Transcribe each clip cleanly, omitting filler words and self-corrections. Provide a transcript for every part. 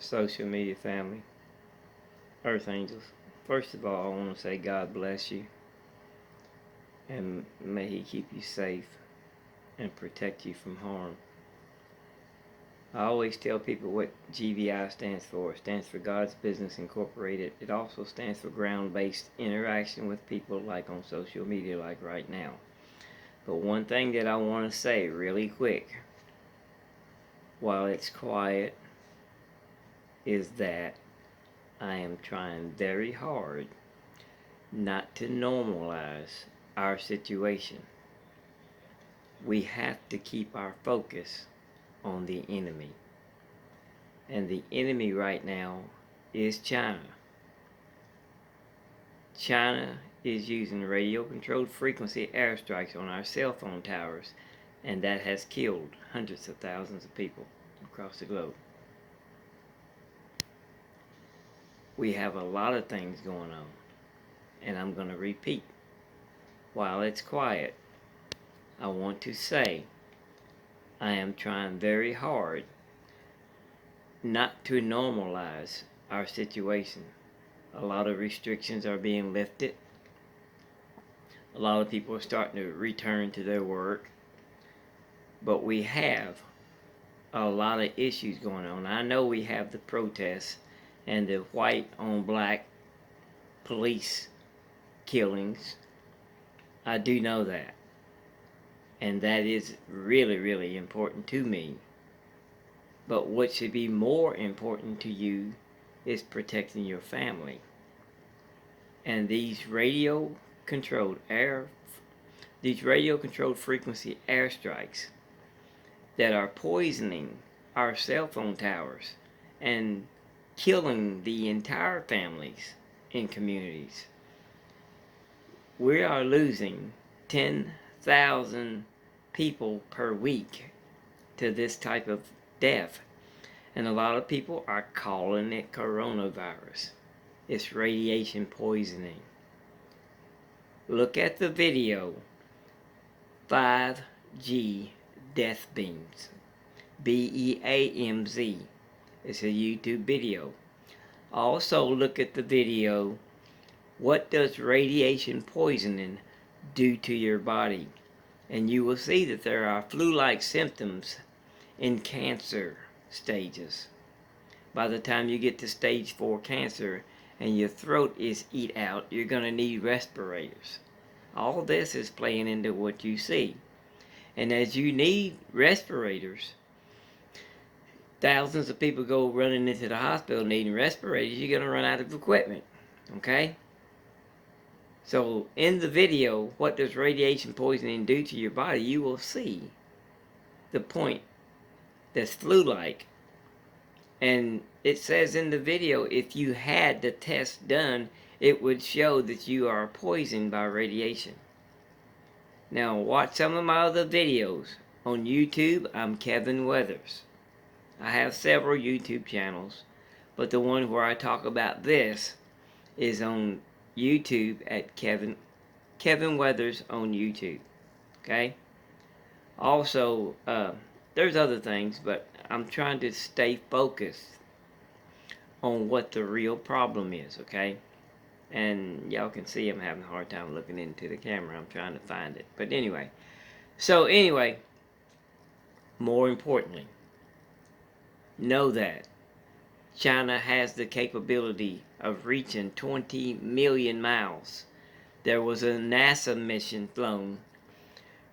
social media family, Earth Angels. First of all, I want to say God bless you and may He keep you safe and protect you from harm. I always tell people what GVI stands for. It stands for God's Business Incorporated. It also stands for ground-based interaction with people, like on social media, like right now. But one thing that I want to say really quick, while it's quiet, is that I am trying very hard not to normalize our situation. We have to keep our focus on the enemy. And the enemy right now is China. China is using radio-controlled frequency airstrikes on our cell phone towers, and that has killed hundreds of thousands of people across the globe. We have a lot of things going on, and I'm going to repeat. While it's quiet, I want to say I am trying very hard not to normalize our situation. A lot of restrictions are being lifted. A lot of people are starting to return to their work. But we have a lot of issues going on. I know we have the protests and the white on black police killings. I do know that. And that is really, really important to me. But what should be more important to you is protecting your family. And these radio-controlled frequency airstrikes that are poisoning our cell phone towers and killing the entire families in communities. We are losing 10,000 people per week to this type of death. And a lot of people are calling it coronavirus. It's radiation poisoning. Look at the video, 5G Death Beamz, Beamz. It's a YouTube video. Also look at the video, what does radiation poisoning do to your body? And you will see that there are flu-like symptoms in cancer stages. By the time you get to stage 4 cancer and your throat is eat out, you're going to need respirators. All this is playing into what you see. And as you need respirators, thousands of people go running into the hospital needing respirators, you're going to run out of equipment. Okay? So in the video, what does radiation poisoning do to your body? You will see the point that's flu-like. And it says in the video, if you had the test done, it would show that you are poisoned by radiation. Now watch some of my other videos. On YouTube, I'm Kevin Weathers. I have several YouTube channels, but the one where I talk about this is on YouTube at Kevin Weathers on YouTube. Okay? Also, there's other things, but I'm trying to stay focused on what the real problem is, okay? And y'all can see I'm having a hard time looking into the camera. I'm trying to find it. But anyway. So anyway, more importantly, know that China has the capability of reaching 20 million miles. There was a NASA mission flown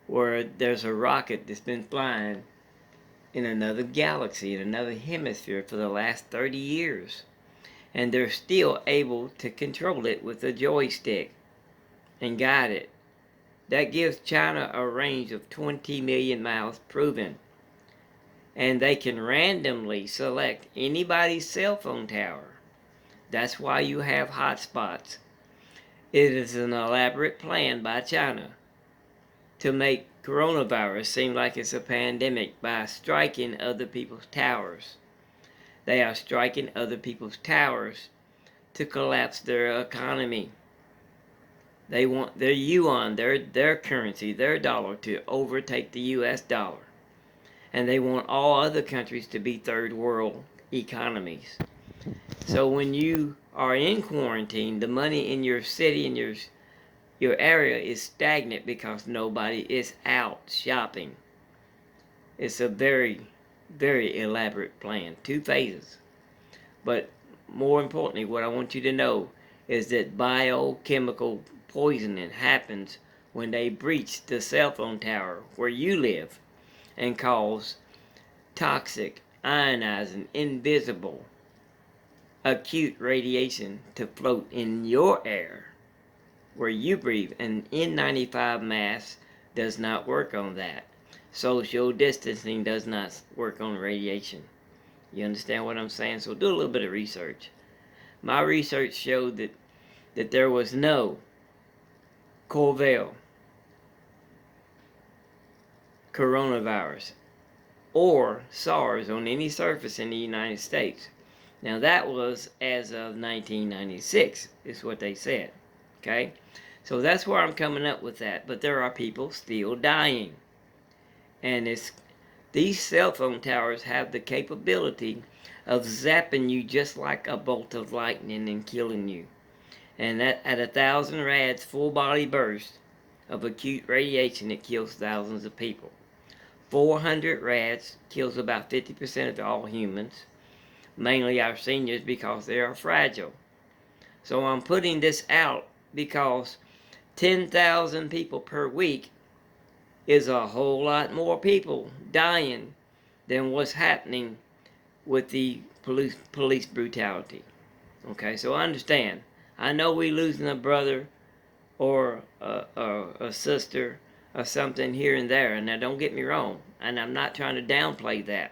where there's a rocket that's been flying in another galaxy, in another hemisphere for the last 30 years. And they're still able to control it with a joystick and guide it. That gives China a range of 20 million miles proven. And they can randomly select anybody's cell phone tower. That's why you have hotspots. It is an elaborate plan by China to make coronavirus seem like it's a pandemic by striking other people's towers. They are striking other people's towers to collapse their economy. They want their yuan, their currency, their dollar, to overtake the US dollar. And they want all other countries to be third world economies. So when you are in quarantine, the money in your city and your area is stagnant because nobody is out shopping. It's a very, very elaborate plan. 2 phases. But more importantly, what I want you to know is that biochemical poisoning happens when they breach the cell phone tower where you live and cause toxic, ionizing, invisible, acute radiation to float in your air where you breathe. And N95 mask does not work on that. Social distancing does not work on radiation. You understand what I'm saying? So do a little bit of research. My research showed that there was no Corval coronavirus or SARS on any surface in the United States. Now that was as of 1996, is what they said. Okay? So that's where I'm coming up with that. But there are people still dying. And these cell phone towers have the capability of zapping you just like a bolt of lightning and killing you. And that at 1,000 rads full body burst of acute radiation, it kills thousands of people. 400 rads kills about 50% of all humans, mainly our seniors because they are fragile. So I'm putting this out because 10,000 people per week is a whole lot more people dying than what's happening with the police brutality. Okay, so I understand. I know we losing a brother or a sister or something here and there, and now don't get me wrong, and I'm not trying to downplay that.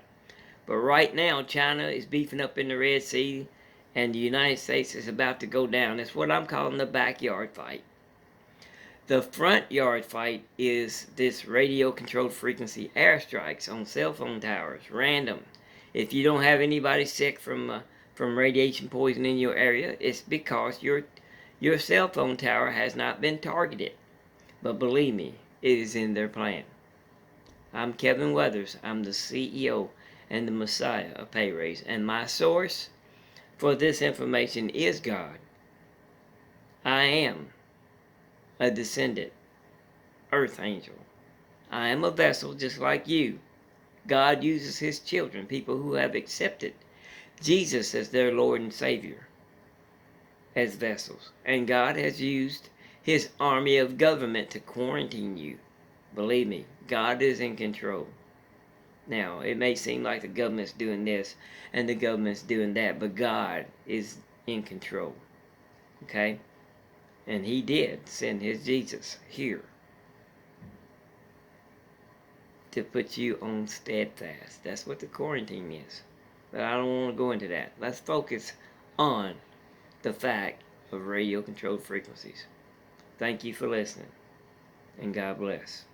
But right now, China is beefing up in the Red Sea, and the United States is about to go down. It's what I'm calling the backyard fight. The front yard fight is this radio-controlled frequency airstrikes on cell phone towers, random. If you don't have anybody sick from radiation poisoning in your area, it's because your cell phone tower has not been targeted. But believe me, it is in their plan. I'm Kevin Weathers. I'm the CEO and the Messiah of Pay Raise, and my source for this information is God. I am a descendant earth angel. I am a vessel just like you. God uses his children, people who have accepted Jesus as their Lord and Savior, as vessels. And God has used his army of government to quarantine you. Believe me, God is in control. Now, it may seem like the government's doing this and the government's doing that, but God is in control. Okay? And he did send his Jesus here to put you on steadfast. That's what the quarantine is. But I don't want to go into that. Let's focus on the fact of radio-controlled frequencies. Thank you for listening, and God bless.